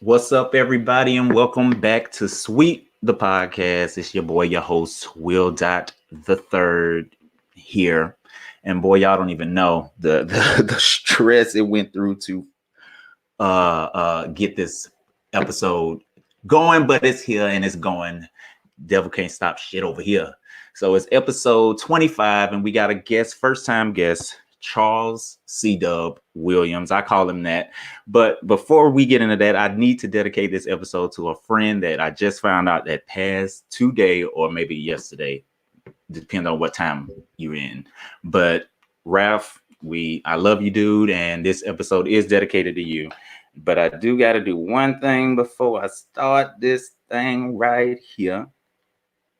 What's up, everybody, and welcome back to Sweet.ThePodcast. It's your boy, your host, Will Dot the Third here. And boy, y'all don't even know the stress it went through to get this episode going, but it's here and it's going. Devil can't stop shit over here. So it's episode 25, and we got a guest, first time guest, Charles Cee Dub Williams. I call him that. But before we get into that, I need to dedicate this episode to a friend that I just found out that passed today or maybe yesterday, depending on what time you're in. But Ralph, I love you, dude, and this episode is dedicated to you. But I do got to do one thing before I start this thing right here,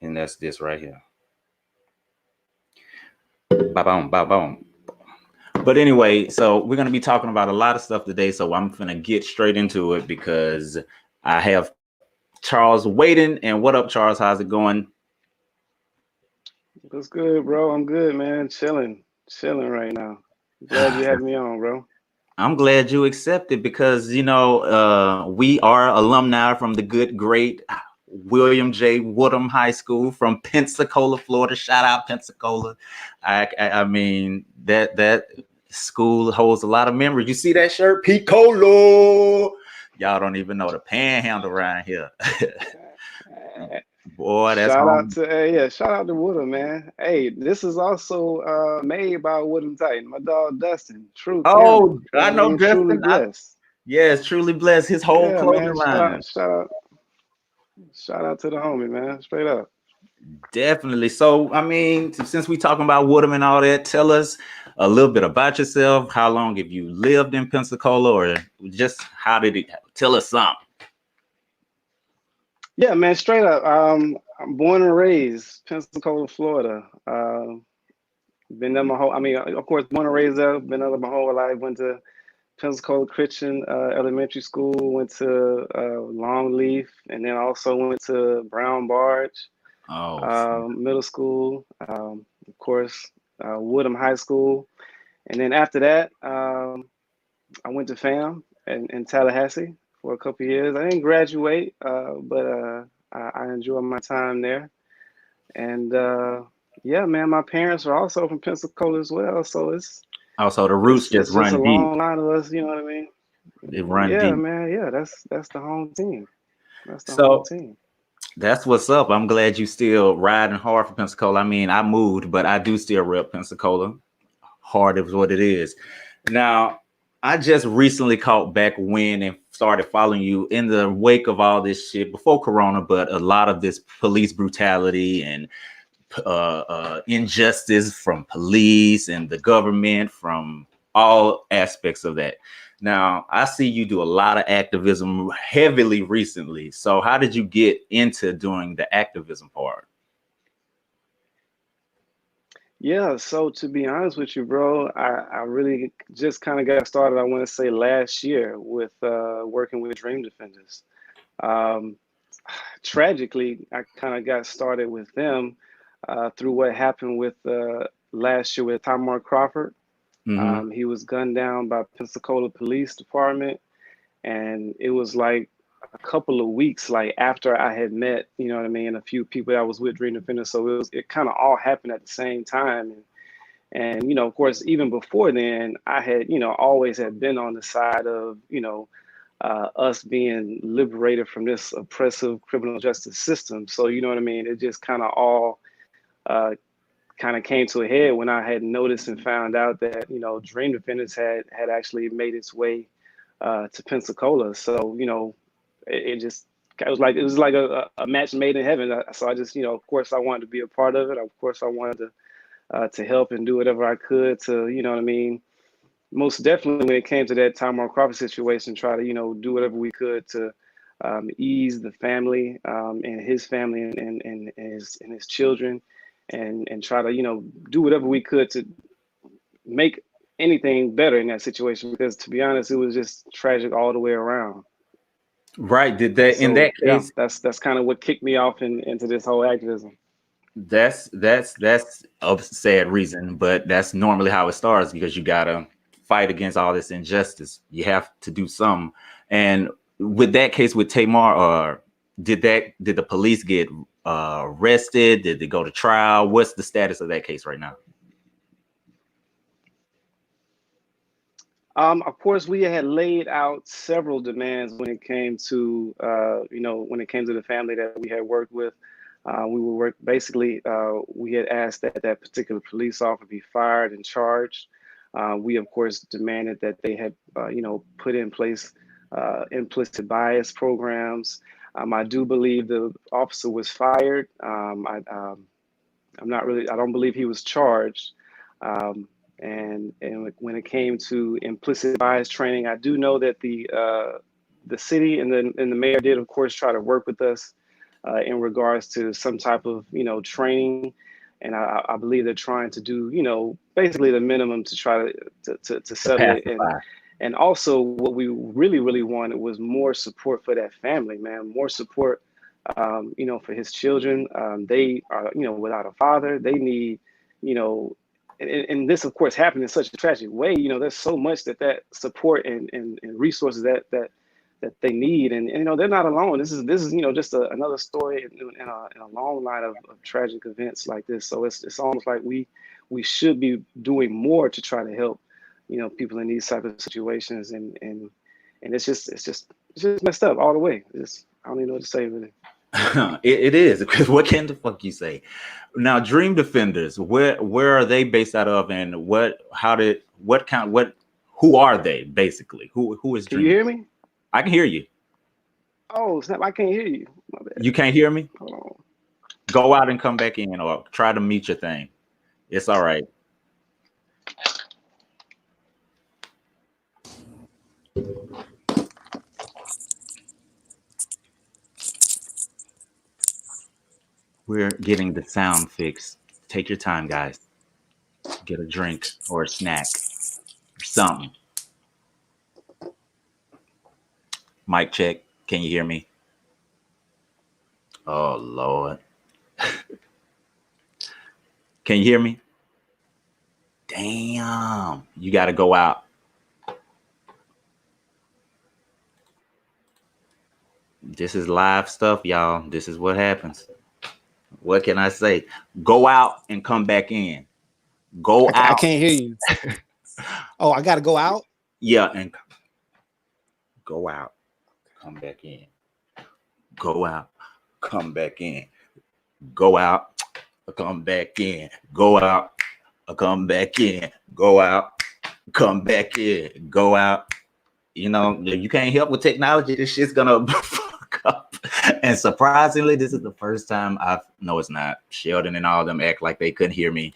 and that's this right here. Ba-boom, ba-boom. But anyway, so we're going to be talking about a lot of stuff today, so I'm going to get straight into it because I have Charles waiting. And what up, Charles? How's it going? What's good, bro? I'm good, man. Chilling right now. Glad you had me on, bro. I'm glad you accepted because, we are alumni from the good, great William J. Woodham High School from Pensacola, Florida. Shout out Pensacola. I mean, that school holds a lot of memories. You see that shirt? Piccolo. Y'all don't even know the panhandle around here. Boy, that's shout out to Woodham, man. Hey, this is also made by Woodham Titan. My dog Dustin. True. Oh, I know Dustin. Truly blessed. Yes, truly blessed. His whole clothing line. Shout out to the homie, man. Straight up. Definitely. So, I mean, since we talking about Woodham and all that, tell us a little bit about yourself. How long have you lived in Pensacola, or just how did it? Tell us something. Yeah, man. Straight up. I'm born and raised Pensacola, Florida. Been there my whole. I mean, of course, born and raised there. Been there my whole life. Went to Pensacola Christian Elementary School. Went to Longleaf, and then also went to Brown Barge. Middle school, of course, Woodham High School. And then after that, I went to FAM in Tallahassee for a couple of years. I didn't graduate, but I enjoyed my time there. And yeah, man, my parents are also from Pensacola as well. So it's also the roots just run a deep. long line of us, you know what I mean? They run deep. Yeah, man. Yeah, that's the home team. That's the home team. That's what's up. I'm glad you still riding hard for Pensacola. I mean, I moved, but I do still rep Pensacola. Hard is what it is. Now, I just recently caught back wind and started following you in the wake of all this shit before Corona, but a lot of this police brutality and injustice from police and the government, from all aspects of that. Now, I see you do a lot of activism heavily recently. So how did you get into doing the activism part? Yeah, so to be honest with you, bro, I really just kind of got started, I want to say last year with working with Dream Defenders. Tragically, I kind of got started with them through what happened with last year with Tamar Crawford. Mm-hmm. He was gunned down by Pensacola Police Department, and it was like a couple of weeks like after I had met, you know what I mean, a few people that was with Dream Defenders. So it kind of all happened at the same time. And you know, of course, even before then, I had, you know, always had been on the side of, you know, us being liberated from this oppressive criminal justice system. So, you know what I mean? It just kind of all kind of came to a head when I had noticed and found out that, you know, Dream Defenders had actually made its way to Pensacola. So, you know, it was like a match made in heaven. So I just, you know, of course I wanted to be a part of it. Of course I wanted to help and do whatever I could to, you know what I mean, most definitely when it came to that Tamar Crawford situation, try to, you know, do whatever we could to ease the family and his family and his children, and try to, you know, do whatever we could to make anything better in that situation, because to be honest, it was just tragic all the way around. Right. Did that in that case? Yeah, that's kind of what kicked me off into this whole activism. That's a sad reason, but that's normally how it starts, because you gotta fight against all this injustice. You have to do something. And with that case with Tamar, or did the police get arrested? Did they go to trial? What's the status of that case right now? Of course, we had laid out several demands when it came to, when it came to the family that we had worked with. We had asked that that particular police officer be fired and charged. We, of course, demanded that they had, put in place implicit bias programs. I do believe the officer was fired. I don't believe he was charged. And when it came to implicit bias training, I do know that the city and the mayor did, of course, try to work with us in regards to some type of training, and I believe they're trying to do basically the minimum to try to settle it. And also what we really wanted was more support for that family, man, more support for his children. They are without a father. They need and this, of course, happened in such a tragic way. There's so much that support and resources that they need, and they're not alone. This is just another story in a long line of tragic events like this. So it's almost like we should be doing more to try to help people in these type of situations, and it's just messed up all the way. I don't even know what to say really. It is, because what can the fuck you say? Now, Dream Defenders, where are they based out of, and who are they basically? Who is Dream? Can you hear me? I can hear you. Oh snap! I can't hear you. My bad. You can't hear me? Hold on. Go out and come back in, or try to mute your thing. It's all right. We're getting the sound fixed. Take your time, guys. Get a drink or a snack or something. Mic check. Can you hear me? Oh, Lord. Can you hear me? Damn. You got to go out. This is live stuff, y'all. This is what happens. What can I say? Go out and come back in. Go out. I can't hear you. Oh, I got to go out? Yeah, and go out. Come back in. Go out. Come back in. Go out. Come back in. Go out. Come back in. Go out. Come back in. Go out. You can't help with technology. This shit's gonna fuck up. And surprisingly, this is the first time no, it's not. Sheldon and all of them act like they couldn't hear me.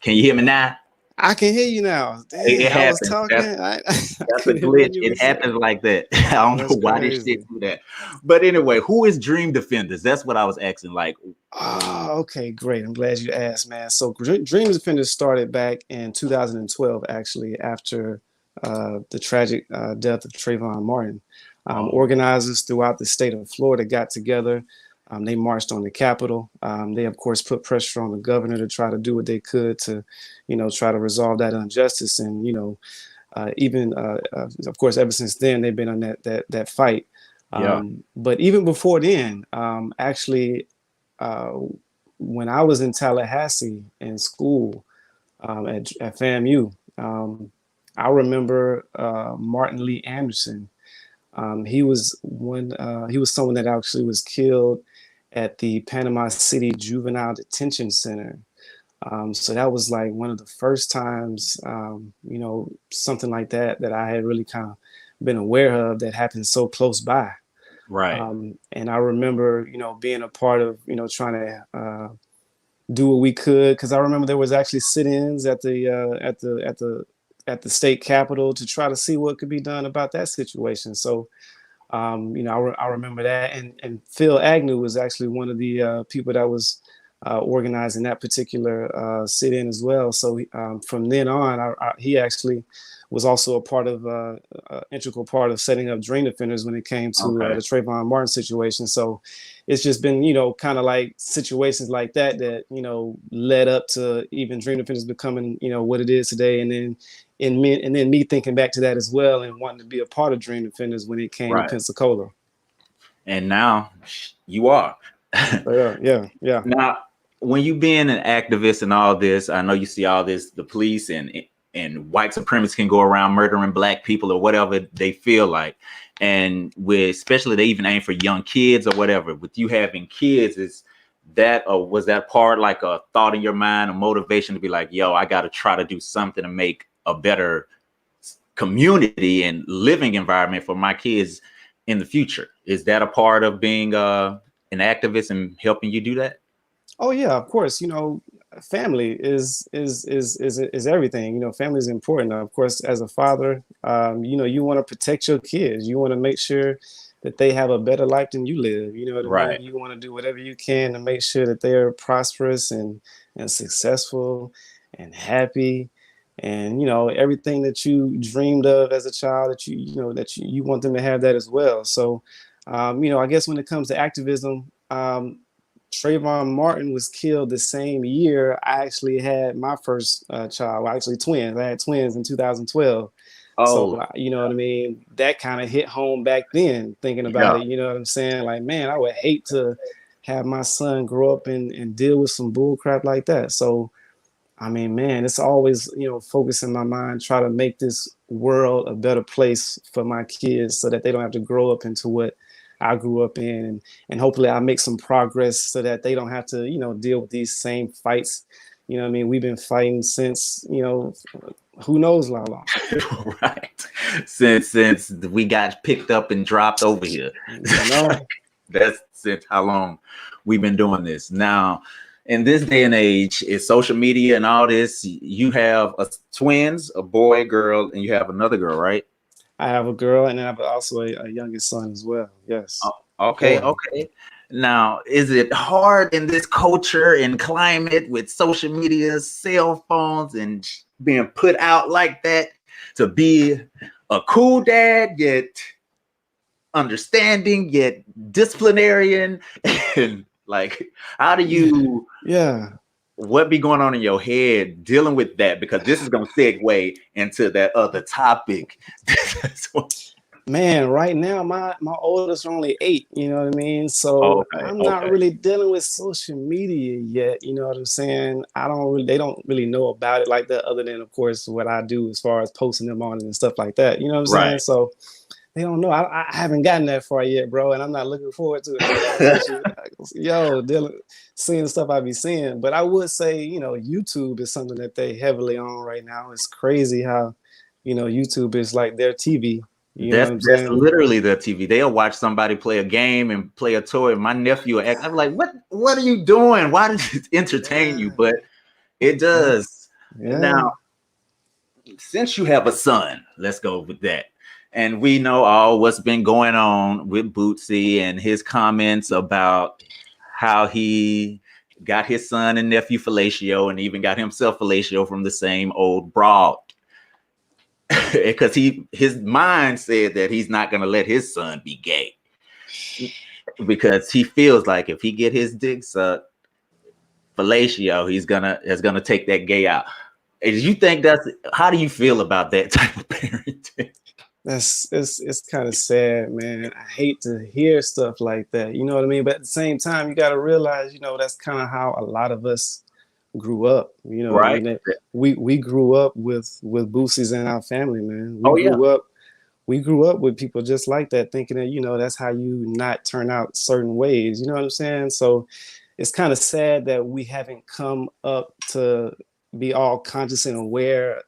Can you hear me now? I can hear you now. Damn, it I was happens. talking. That's a glitch. It happens like that. I don't know why this shit do that. But anyway, who is Dream Defenders? That's what I was asking. Like, oh, okay, great. I'm glad you asked, man. So Dream Defenders started back in 2012, actually, after the tragic death of Trayvon Martin. Organizers throughout the state of Florida got together. They marched on the Capitol. They, of course, put pressure on the governor to try to do what they could to, try to resolve that injustice. And, even, of course, ever since then, they've been on that fight. But even before then, actually, when I was in Tallahassee in school at FAMU, I remember Martin Lee Anderson. He was someone that actually was killed at the Panama City Juvenile Detention Center. So that was like one of the first times, something like that I had really kind of been aware of that happened so close by. Right. And I remember, being a part of, trying to do what we could, because I remember there was actually sit-ins at the state capitol to try to see what could be done about that situation. So, I remember that, and Phil Agnew was actually one of the people that was organizing that particular sit-in as well. So from then on, he actually was also a part of integral part of setting up Dream Defenders when it came to the Trayvon Martin situation. So it's just been, kind of like situations like that led up to even Dream Defenders becoming, what it is today. And then and then me thinking back to that as well and wanting to be a part of Dream Defenders when it came to Pensacola. And now you are. Yeah. Now, when you being an activist and all this, I know you see all this, the police and white supremacists can go around murdering black people or whatever they feel like. And with, especially they even aim for young kids or whatever. With you having kids, is that, or was that part like a thought in your mind, a motivation to be like, yo, I got to try to do something to make a better community and living environment for my kids in the future? Is that a part of being an activist and helping you do that? Oh yeah, of course. Family is everything. Family is important. Of course, as a father, you want to protect your kids. You want to make sure that they have a better life than you live. You know what I mean? You want to do whatever you can to make sure that they are prosperous and successful and happy, and everything that you dreamed of as a child, that you want them to have that as well. So, I guess when it comes to activism, Trayvon Martin was killed the same year I actually had my first child. Well, actually twins. I had twins in 2012. So, you know what I mean? That kind of hit home back then, thinking about it. You know what I'm saying? Like, man, I would hate to have my son grow up and deal with some bull crap like that. So, I mean, man, it's always, focus in my mind, try to make this world a better place for my kids so that they don't have to grow up into what I grew up in, and hopefully I'll make some progress so that they don't have to, deal with these same fights. You know what I mean? We've been fighting since, who knows how long. Right. Since we got picked up and dropped over here. That's since how long we've been doing this. Now, in this day and age, is social media and all this, you have twins, a boy, girl, and you have another girl, right? I have a girl, and I have also a youngest son as well. Yes. Okay. Now, is it hard in this culture and climate with social media, cell phones, and being put out like that to be a cool dad, yet understanding, yet disciplinarian? And like, how do you... what be going on in your head dealing with that? Because this is going to segue into that other topic. Man, right now my oldest are only 8, you know what I mean? So I'm not really dealing with social media yet, you know what I'm saying? They don't really know about it like that, other than, of course, what I do as far as posting them on it and stuff like that, you know what I'm saying? So they don't know. I haven't gotten that far yet, bro, and I'm not looking forward to it. Seeing the stuff I be seeing. But I would say, YouTube is something that they heavily on right now. It's crazy how, YouTube is like their TV. That's literally their TV. They'll watch somebody play a game and play a toy. My nephew will act. I'm like, what are you doing? Why does it entertain you? But it does. Now, since you have a son, let's go with that. And we know all what's been going on with Boosie and his comments about how he got his son and nephew fellatio and even got himself fellatio from the same old broad. Because his mind said that he's not going to let his son be gay. Because he feels like if he get his dick sucked, fellatio, he's gonna take that gay out. Do you think how do you feel about that type of parenting? It's kind of sad, man. I hate to hear stuff like that. You know what I mean? But at the same time, you got to realize, that's kind of how a lot of us grew up. You know, right? I mean? We grew up with Boosies in our family, man. We grew up with people just like that, thinking that, that's how you not turn out certain ways. You know what I'm saying? So it's kind of sad that we haven't come up to be all conscious and aware,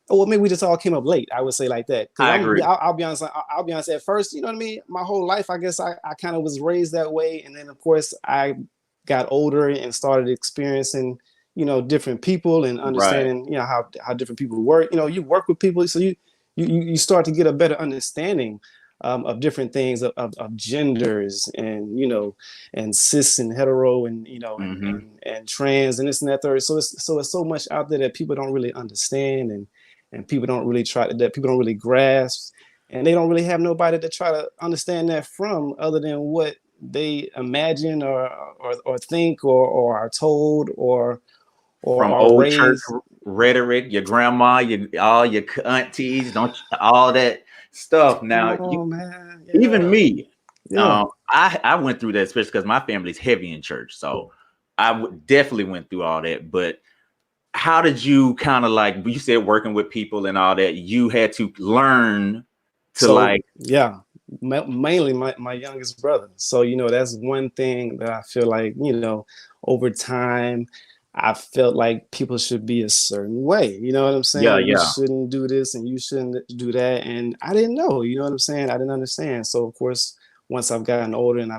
well, maybe we just all came up late. I would say like that. I agree. I'll be honest. I'll be honest. At first, you know what I mean. My whole life, I guess I kind of was raised that way, and then of course I got older and started experiencing, different people and understanding, how different people work. You work with people, so you start to get a better understanding of different things of genders and and cis and hetero and and trans and this and that third. So it's so much out there that people don't really understand and people don't really people don't really grasp, and they don't really have nobody to try to understand that from, other than what they imagine or think or are told or from or old church raised. rhetoric, your grandma, all your aunties, don't all that stuff. Now, Oh man, even yeah, me, yeah. I went through that, especially because my family's heavy in church, so definitely went through all that. But how did you kind of like, you said working with people and all that, you had to learn to So like, yeah, mainly my youngest brother. So that's one thing that I feel like over time I felt like people should be a certain way. You know what I'm yeah, saying? We yeah, shouldn't do this and you shouldn't do that. And I didn't know. You know what I'm saying? I didn't understand. So of course, once I've gotten older and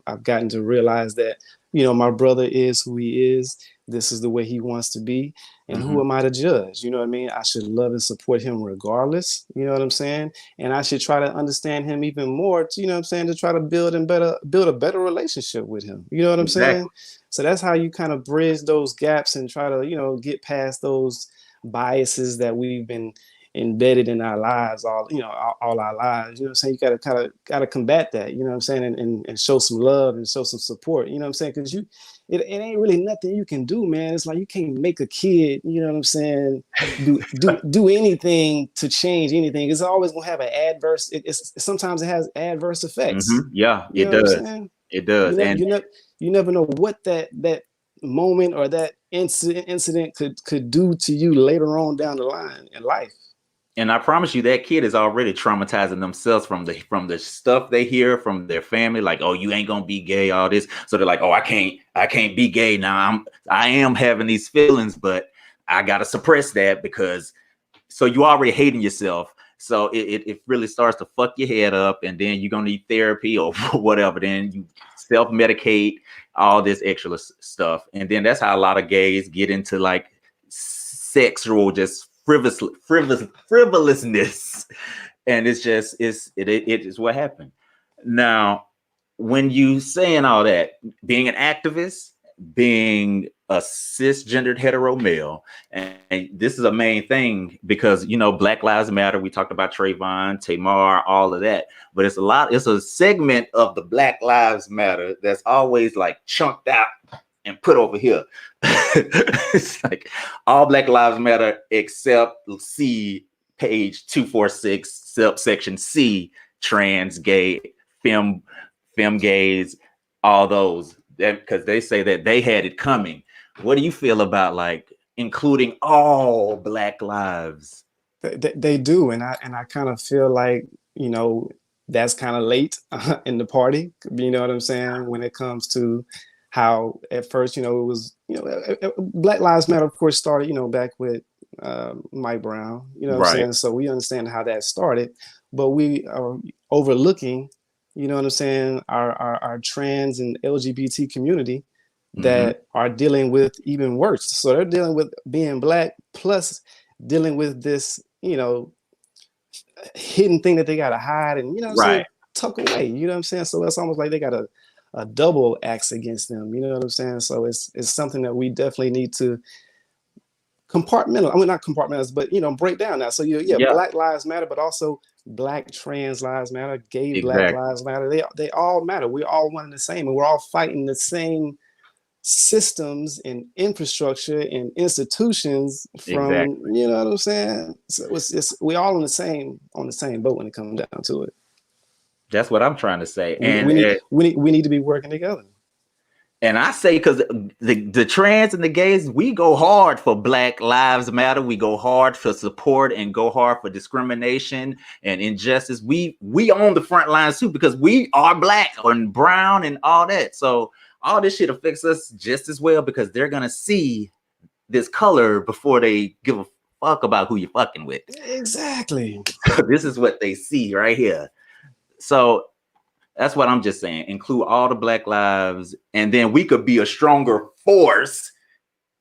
I've gotten to realize that my brother is who he is. This is the way he wants to be. And who am I to judge? You know what I mean? I should love and support him regardless. You know what I'm saying? And I should try to understand him even more to, you know what I'm saying, to try to build a better relationship with him. You know what I'm saying? exactly. So that's how you kind of bridge those gaps and try to, get past those biases that we've been embedded in our lives all our lives. You know what I'm saying? You gotta combat that, you know what I'm saying, and show some love and show some support, you know what I'm saying? Because it ain't really nothing you can do, man. It's like you can't make a kid, you know what I'm saying, do anything to change anything. It's always gonna have an adverse. Sometimes it has adverse effects. Yeah, You it know what I'm does. saying? It does. And You never know what that moment or that incident could do to you later on down the line in life. And I promise you, that kid is already traumatizing themselves from the stuff they hear from their family, like, "Oh, you ain't gonna be gay," all this. So they're like, "Oh, I can't be gay now. I am having these feelings, but I gotta suppress that because." So you already hating yourself. So it really starts to fuck your head up, and then you're gonna need therapy or whatever. Then you self-medicate, all this extra stuff, and then that's how a lot of gays get into like sexual just frivolousness, and it is what happened. Now, when you saying all that, being an activist, being a cisgendered hetero male, and this is a main thing because Black Lives Matter. We talked about Trayvon, Tamar, all of that, but it's a segment of the Black Lives Matter that's always like chunked out and put over here. It's like all Black Lives Matter except C, page 246, subsection C, trans, gay, femme gays, all those, because they say that they had it coming. What do you feel about like including all Black lives? They do, and I kind of feel like that's kind of late in the party. You know what I'm saying? When it comes to how at first it was Black Lives Matter, of course, started back with Mike Brown. You know what I'm Right. saying? So we understand how that started, but we are overlooking, you know what I'm saying, our trans and LGBT community that are dealing with even worse. So they're dealing with being Black plus dealing with this, hidden thing that they got to hide and, what I'm saying, Right. tuck away. You know what I'm saying? So it's almost like they got a double axe against them. You know what I'm saying? So it's something that we definitely need to compartmentalize. I mean, not compartmentalize, but, break down now. So, Yeah, Black Lives Matter, but also Black trans lives matter, gay Black exactly. lives matter. They all matter. We're all one and the same, and we're all fighting the same systems and infrastructure and institutions from, Exactly. you know what I'm saying? So it's we all on the same boat when it comes down to it. That's what I'm trying to say. We need to be working together. And I say, because the trans and the gays, we go hard for Black Lives Matter. We go hard for support and go hard for discrimination and injustice. We on the front lines too, because we are Black and brown and all that. So all this shit affects us just as well, because they're gonna see this color before they give a fuck about who you're fucking with. Exactly. This is what they see right here. So that's what I'm just saying. Include all the Black lives, and then we could be a stronger force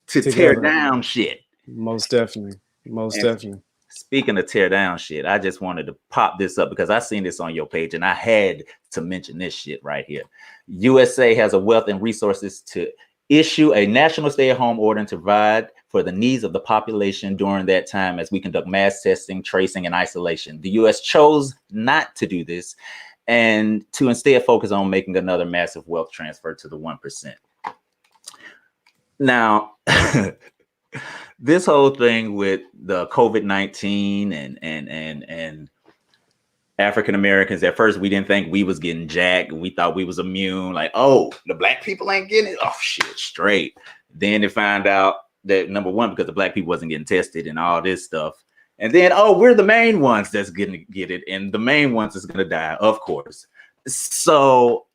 to Together. tear down shit. Most definitely. Definitely. Speaking of tear down shit, I just wanted to pop this up because I seen this on your page and I had to mention this shit right here. USA has a wealth and resources to issue a national stay-at-home order to provide for the needs of the population during that time as we conduct mass testing, tracing, and isolation. The U.S. chose not to do this and to instead focus on making another massive wealth transfer to the 1%. Now, this whole thing with the COVID-19 and African Americans, at first we didn't think we was getting jacked. We thought we was immune. Like, oh, the black people ain't getting it. Oh shit, straight. Then they find out that number one, because the black people wasn't getting tested and all this stuff. And then, oh, we're the main ones that's gonna get it, and the main ones is gonna die, of course. So,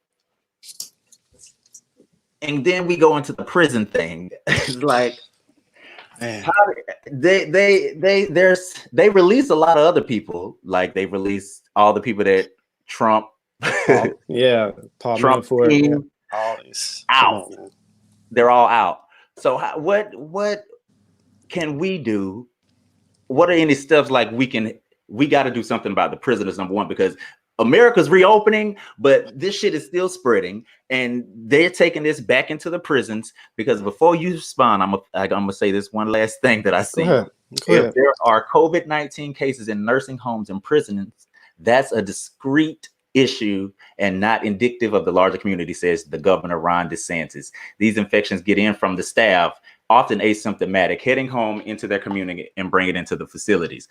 and then we go into the prison thing. Like, how, they release a lot of other people. Like they released all the people that Trump, yeah, Trump for team, yeah, all these out. They're all out. So what can we do? What are any steps like we got to do something about the prisoners, number one, because America's reopening, but this shit is still spreading, and they're taking this back into the prisons. Because before you respond, I'm gonna say this one last thing that I see. Go ahead. If there are COVID-19 cases in nursing homes and prisons, that's a discrete issue and not indicative of the larger community, says the governor, Ron DeSantis. These infections get in from the staff, often asymptomatic, heading home into their community and bring it into the facilities.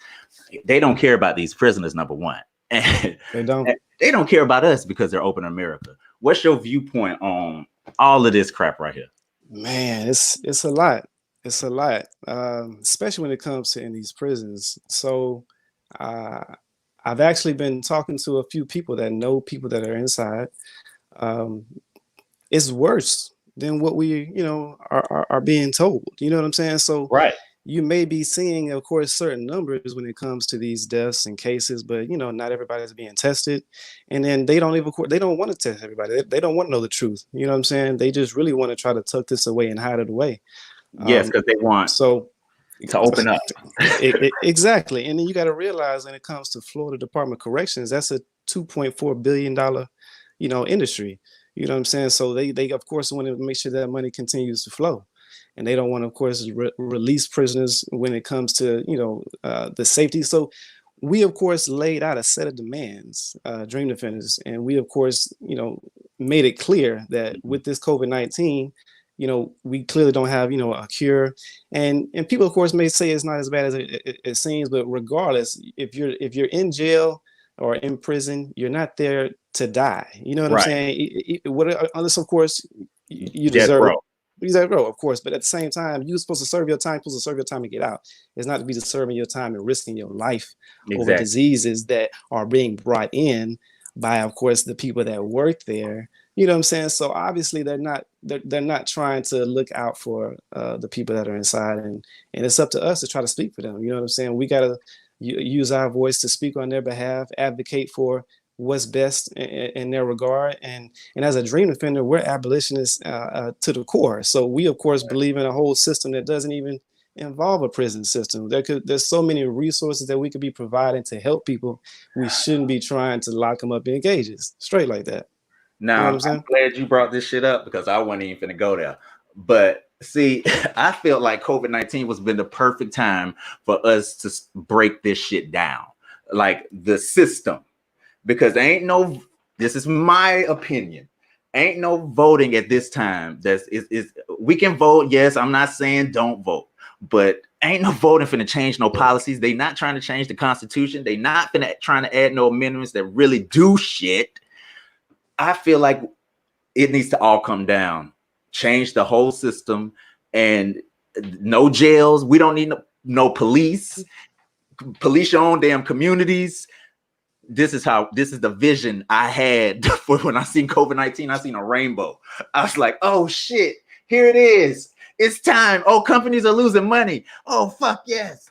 They don't care about these prisoners, number one. And they don't care about us because they're open America. What's your viewpoint on all of this crap right here? Man, it's a lot. It's a lot, especially when it comes to in these prisons. So I've actually been talking to a few people that know people that are inside. It's worse than what we, are being told. You know what I'm saying? So right. You may be seeing, of course, certain numbers when it comes to these deaths and cases, but not everybody's being tested, and then they don't want to test everybody. They don't want to know the truth. You know what I'm saying? They just really want to try to tuck this away and hide it away. Yes, because they want to open up. Exactly, and then you got to realize when it comes to Florida Department of Corrections, that's a $2.4 billion, industry. You know what I'm saying? So they of course want to make sure that money continues to flow. And they don't want to, of course, release prisoners when it comes to, the safety. So we, of course, laid out a set of demands, Dream Defenders. And we, of course, made it clear that with this COVID-19, we clearly don't have, a cure. And people, of course, may say it's not as bad as it seems. But regardless, if you're in jail or in prison, you're not there to die. You know what I'm saying? Unless, of course, you deserve it. Exactly, of course, but at the same time, you're supposed to serve your time. Supposed to serve your time and get out. It's not to be serving your time and risking your life over diseases that are being brought in by, of course, the people that work there. You know what I'm saying? So obviously, they're not trying to look out for the people that are inside, and it's up to us to try to speak for them. You know what I'm saying? We got to use our voice to speak on their behalf, advocate for what's best in their regard, and as a Dream Defender, we're abolitionists to the core. So we, of course, believe in a whole system that doesn't even involve a prison system. There's so many resources that we could be providing to help people. We shouldn't be trying to lock them up in cages, straight like that. Now, I'm glad you brought this shit up because I wasn't even finna go there. But see, I felt like COVID-19 was been the perfect time for us to break this shit down, like the system. Because this is my opinion, ain't no voting at this time. We can vote. Yes, I'm not saying don't vote, but ain't no voting finna change no policies. They not trying to change the Constitution. They not finna trying to add no amendments that really do shit. I feel like it needs to all come down, change the whole system, and no jails. We don't need no police. Police your own damn communities. This is the vision I had for when I seen COVID-19. I seen a rainbow. I was like, oh shit, here it is. It's time. Oh, companies are losing money. Oh, fuck yes.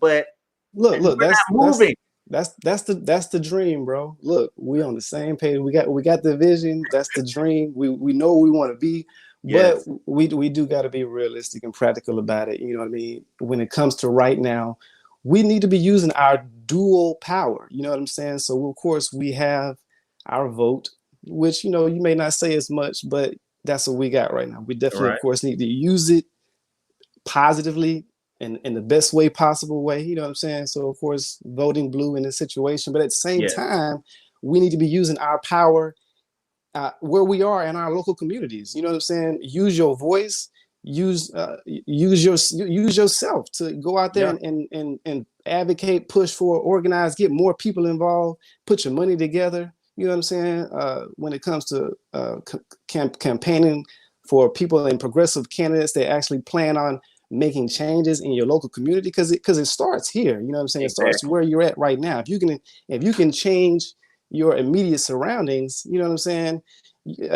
But look, that's moving. That's the dream, bro. Look, we on the same page. We got the vision. That's the dream. We know we want to be, but we do got to be realistic and practical about it. You know what I mean? When it comes to right now, we need to be using our dual power. You know what I'm saying? So of course we have our vote, which you may not say as much, but that's what we got right now. We definitely, of course, need to use it positively and in the best way possible way. You know what I'm saying? So of course, voting blue in this situation, but at the same time, we need to be using our power where we are in our local communities. You know what I'm saying? Use your voice. use yourself to go out there and advocate, push for, organize, get more people involved, put your money together. You know what I'm saying? When it comes to campaigning for people and progressive candidates that actually plan on making changes in your local community, because it starts here. You know what I'm saying? It starts where you're at right now. If you can change your immediate surroundings, you know what I'm saying,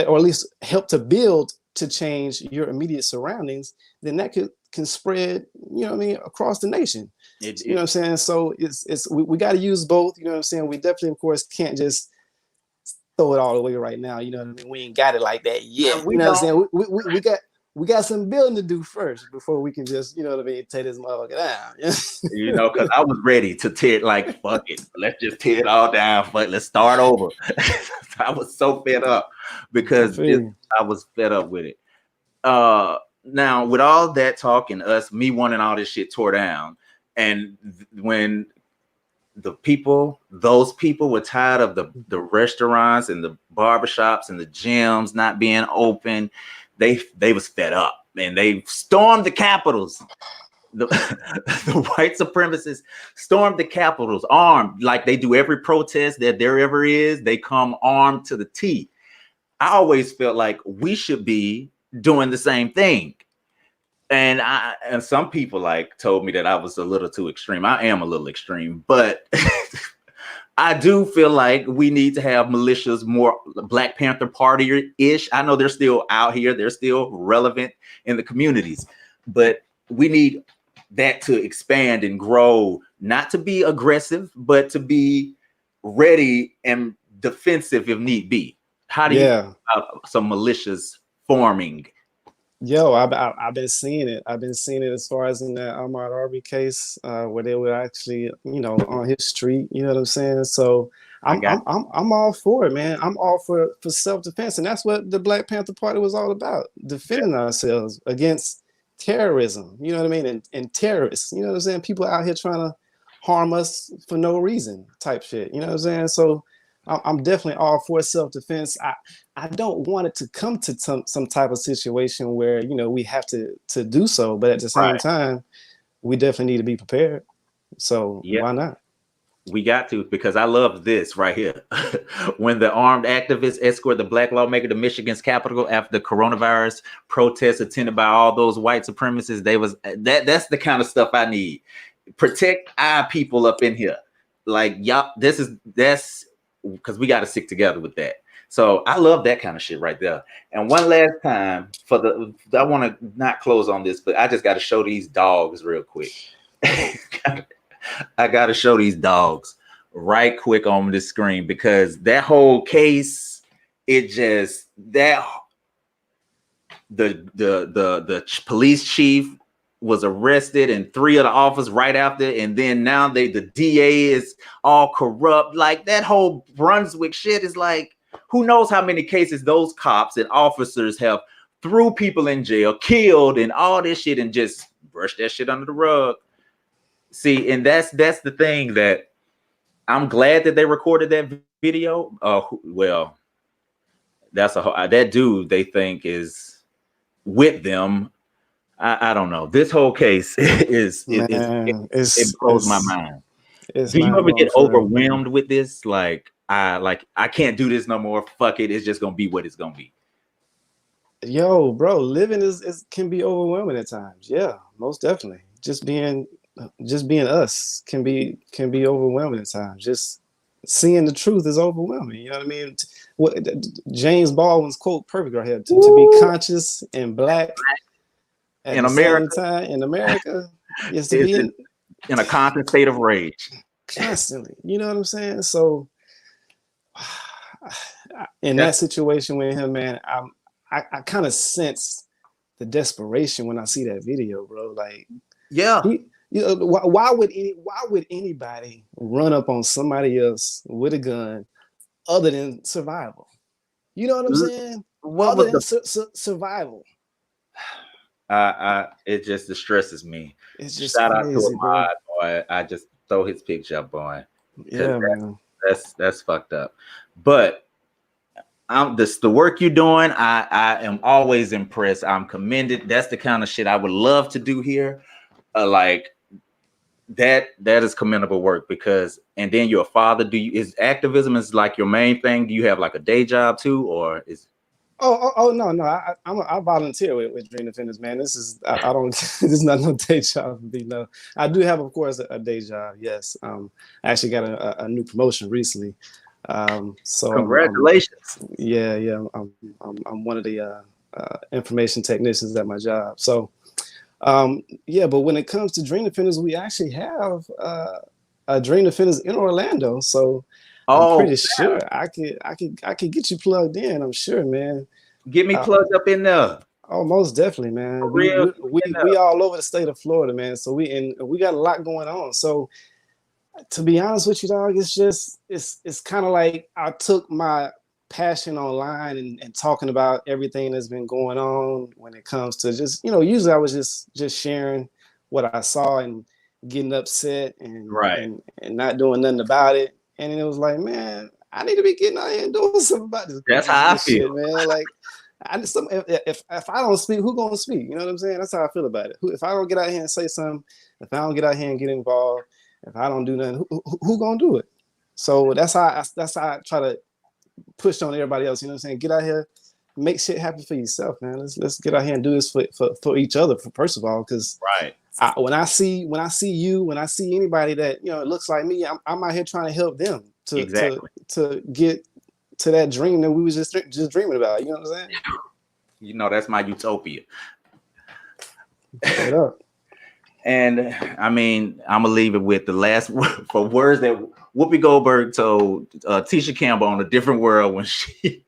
or at least help to build to change your immediate surroundings, then that can spread, you know what I mean, across the nation. You know what I'm saying? So we got to use both. You know what I'm saying? We definitely, of course, can't just throw it all away right now. You know what I mean? We ain't got it like that yet. You know what I'm saying? We got some building to do first before we can just, you know what I mean, take this motherfucker down. You know, because I was ready to tear it, like, fuck it. Let's just tear it all down. But let's start over. I was so fed up because I was fed up with it. Now, with all that talk and me wanting all this shit tore down, and when those people were tired of the restaurants and the barbershops and the gyms not being open, they was fed up, and they stormed the capitals. The white supremacists stormed the capitals armed, like they do every protest that there ever is. They come armed to the teeth. I always felt like we should be doing the same thing. And some people like told me that I was a little too extreme. I am a little extreme, but I do feel like we need to have militias, more Black Panther Party-ish. I know they're still out here. They're still relevant in the communities, but we need that to expand and grow, not to be aggressive, but to be ready and defensive if need be. How do you think about some militias forming? Yo, I've been seeing it. I've been seeing it as far as in that Ahmaud Arbery case, where they were actually, you know, on his street. You know what I'm saying? So I'm all for it, man. I'm all for self-defense, and that's what the Black Panther Party was all about: defending ourselves against terrorism. You know what I mean? And terrorists. You know what I'm saying? People out here trying to harm us for no reason, type shit. You know what I'm saying? So I'm definitely all for self-defense. I don't want it to come to some type of situation where, you know, we have to do so, but at the same time, we definitely need to be prepared. So why not? We got to, because I love this right here. When the armed activists escort the Black lawmaker to Michigan's Capitol after the coronavirus protests attended by all those white supremacists, that's the kind of stuff I need. Protect our people up in here. Like, y'all, that's because we got to stick together with that. So I love that kind of shit right there. And one last time I want to not close on this, but I just got to show these dogs real quick. I got to show these dogs right quick on the screen, because that whole case, the police chief was arrested and 3 of the officers right after, and then now the DA is all corrupt. Like, that whole Brunswick shit is like, who knows how many cases those cops and officers have threw people in jail, killed, and all this shit, and just brushed that shit under the rug. See, and that's the thing, that I'm glad that they recorded that video. Well, that's that dude they think is with them. I don't know. This whole case it blows my mind. Do you ever get overwhelmed with this? Like I can't do this no more. Fuck it. It's just gonna be what it's gonna be. Yo, bro, living can be overwhelming at times. Yeah, most definitely. Just being us can be overwhelming at times. Just seeing the truth is overwhelming. You know what I mean? What James Baldwin's quote perfect right here: to be conscious and Black at the same time in America is to be in a constant state of rage. Constantly. You know what I'm saying? So in that situation with him, man, I kind of sense the desperation when I see that video, bro. Like, yeah, why would anybody run up on somebody else with a gun other than survival? You know what I'm saying? Other than survival. It just distresses me. It's just shout crazy, out to Ahmaud, boy. I just throw his picture up, boy. Yeah, man. That's fucked up. But the work you're doing, I am always impressed. I'm commended. That's the kind of shit I would love to do here. Like that is commendable work because, and then you're a father. Is activism is like your main thing? Do you have like a day job too, or is? Oh no! I volunteer with Dream Defenders, man. This is I don't. This is not no day job for me. No, I do have, of course, a day job. Yes, I actually got a new promotion recently. So Congratulations. I'm one of the information technicians at my job. So yeah, but when it comes to Dream Defenders, we actually have a Dream Defenders in Orlando. So I'm pretty sure I could get you plugged in. I'm sure, man. Get me plugged up in there. Oh, most definitely, man. We all over the state of Florida, man. So we got a lot going on. So to be honest with you, dog, it's kind of like I took my passion online and talking about everything that's been going on when it comes to just, usually I was just sharing what I saw and getting upset and not doing nothing about it. And it was like, man, I need to be getting out here and doing something about this. That's how I feel, shit, man. Like, if I don't speak, who gonna speak? You know what I'm saying? That's how I feel about it. If I don't get out here and say something, if I don't get out here and get involved, if I don't do nothing, who gonna do it? So that's how I try to push on everybody else. You know what I'm saying? Get out here, make shit happen for yourself, man. Let's get out here and do this for each other. First of all, because when I see you, when I see anybody that it looks like me, I'm out here trying to help them to get to that dream that we was just dreaming about. You know what I'm saying? That's my utopia. Straight up. And I mean, I'm gonna leave it with the last for words that Whoopi Goldberg told Tisha Campbell on A Different World when she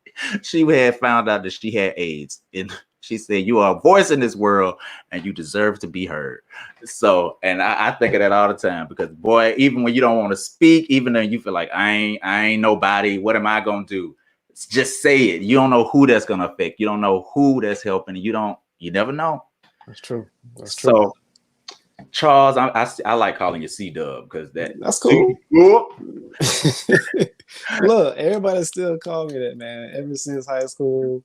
had found out that she had AIDS, and she said, "You are a voice in this world, and you deserve to be heard." So, and I think of that all the time because, boy, even when you don't want to speak, even though you feel like I ain't nobody, what am I gonna do? Just say it. You don't know who that's gonna affect. You don't know who that's helping. You never know. That's true. So, Charles, I like calling you Cee Dub because that's cool. Look, everybody still call me that, man. Ever since high school,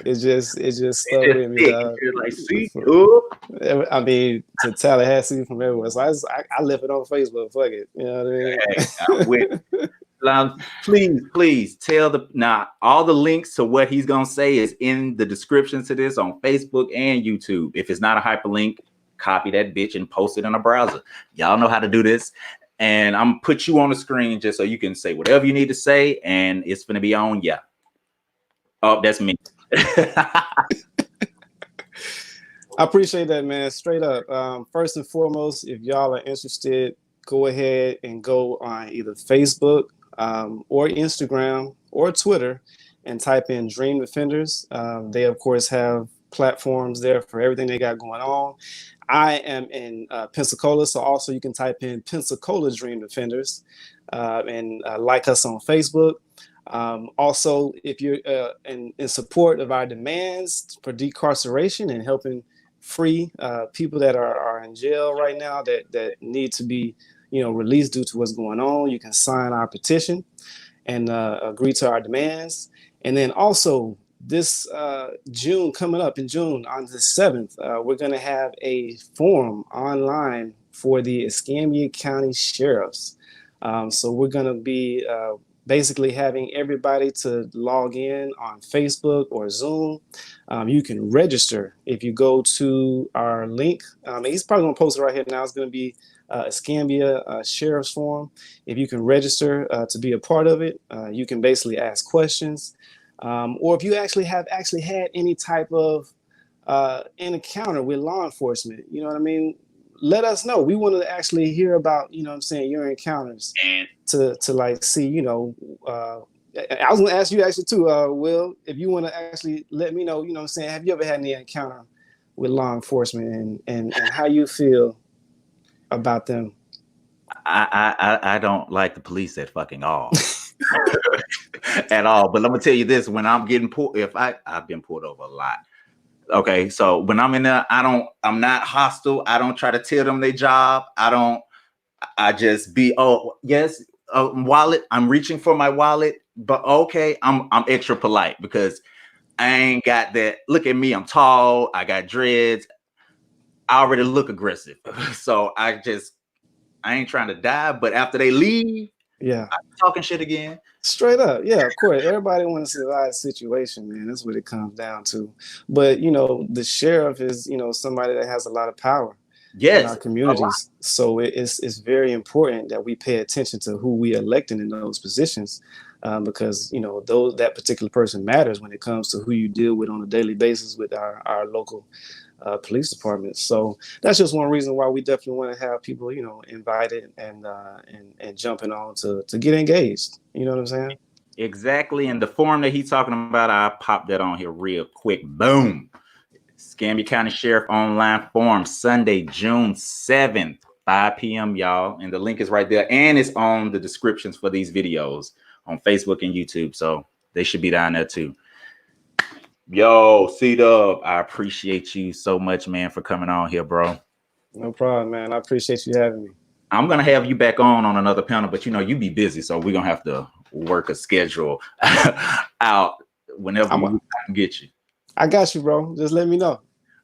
it just stuck with me. You're like Cee Dub. I mean, to Tallahassee from everywhere. So I left it on Facebook. Fuck it. You know what I mean? Hey, I'm with please tell all the links to what he's gonna say is in the description to this on Facebook and YouTube. If it's not a hyperlink, copy that bitch and post it in a browser. Y'all know how to do this. And I'm gonna put you on the screen just so you can say whatever you need to say, and it's gonna be on. Yeah. Oh, that's me. I appreciate that, man. Straight up. First and foremost, if y'all are interested, go ahead and go on either Facebook or Instagram or Twitter and type in Dream Defenders. They, of course, have platforms there for everything they got going on. I am in Pensacola, so also you can type in Pensacola Dream Defenders and like us on Facebook. Also, if you're in support of our demands for decarceration and helping free people that are in jail right now that need to be released due to what's going on, you can sign our petition and agree to our demands. And then also, this June, coming up in June on the 7th, we're going to have a forum online for the Escambia County Sheriffs. So we're going to be basically having everybody to log in on Facebook or Zoom. You can register if you go to our link. He's probably going to post it right here now. It's going to be Escambia Sheriff's Forum. If you can register to be a part of it, you can basically ask questions. Or if you actually had any type of encounter with law enforcement, you know what I mean? Let us know. We want to actually hear about, your encounters to like see, I was going to ask you actually too, Will, if you want to actually let me know, have you ever had any encounter with law enforcement and how you feel about them? I don't like the police at fucking all. At all. But let me tell you this, when I'm getting pulled, I've been pulled over a lot. Okay, so when I'm in there, I'm not hostile. I don't try to tell them their job. I just be, oh, yes, wallet. I'm reaching for my wallet, but okay, I'm extra polite because I ain't got that. Look at me, I'm tall, I got dreads, I already look aggressive. So I ain't trying to die, but after they leave, yeah, I'm talking shit again. straight up. Yeah, of course. Everybody wants to survive a situation, man. That's what it comes down to. But the sheriff is, somebody that has a lot of power in Yes, our communities. So it's very important that we pay attention to who we electing in those positions, because that particular person matters when it comes to who you deal with on a daily basis with our local police departments. So that's just one reason why we definitely want to have people, invited and jumping on to get engaged. You know what I'm saying? exactly. And the form that he's talking about, I popped that on here real quick. Boom. Escambia County Sheriff online form, Sunday, June 7th, 5 p.m., y'all. And the link is right there. And it's on the descriptions for these videos on Facebook and YouTube. So they should be down there too. Yo, Cee Dub, I appreciate you so much, man, for coming on here, bro. No problem, man. I appreciate you having me. I'm going to have you back on another panel, but you be busy. So we're going to have to work a schedule out whenever we can get you. I got you, bro. Just let me know.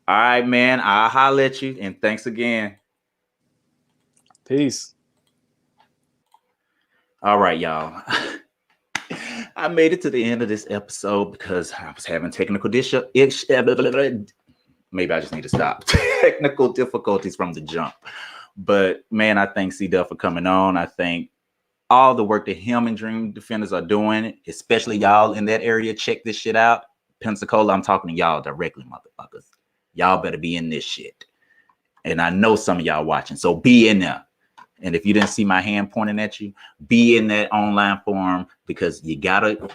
All right, man. I'll holler at you. And thanks again. Peace. All right, y'all. I made it to the end of this episode because I was having technical maybe I just need to stop. Technical difficulties from the jump. But man, I thank Cee Dub for coming on. I thank all the work that him and Dream Defenders are doing, especially y'all in that area. Check this shit out. Pensacola, I'm talking to y'all directly, motherfuckers. Y'all better be in this shit. And I know some of y'all watching, so be in there. And if you didn't see my hand pointing at you, be in that online forum because you gotta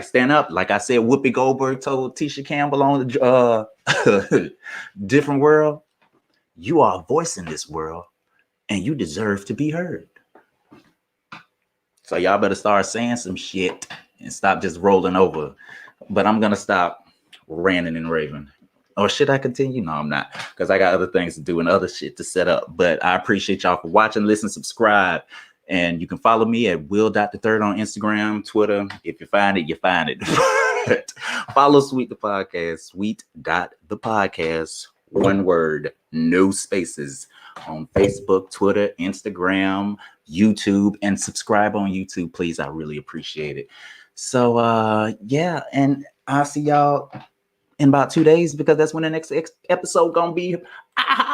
stand up. Like I said, Whoopi Goldberg told Tisha Campbell on the Different World, you are a voice in this world and you deserve to be heard. So y'all better start saying some shit and stop just rolling over. But I'm going to stop ranting and raving. Or should I continue? No, I'm not. Because I got other things to do and other shit to set up. But I appreciate y'all for watching, listen, subscribe. And you can follow me at Will.the3rd on Instagram, Twitter. If you find it, you find it. Follow Sweet.ThePodcast, Sweet.ThePodcast, one word, no spaces, on Facebook, Twitter, Instagram, YouTube, and subscribe on YouTube, please. I really appreciate it. So, yeah, and I'll see y'all in about 2 days because that's when the next episode gonna be.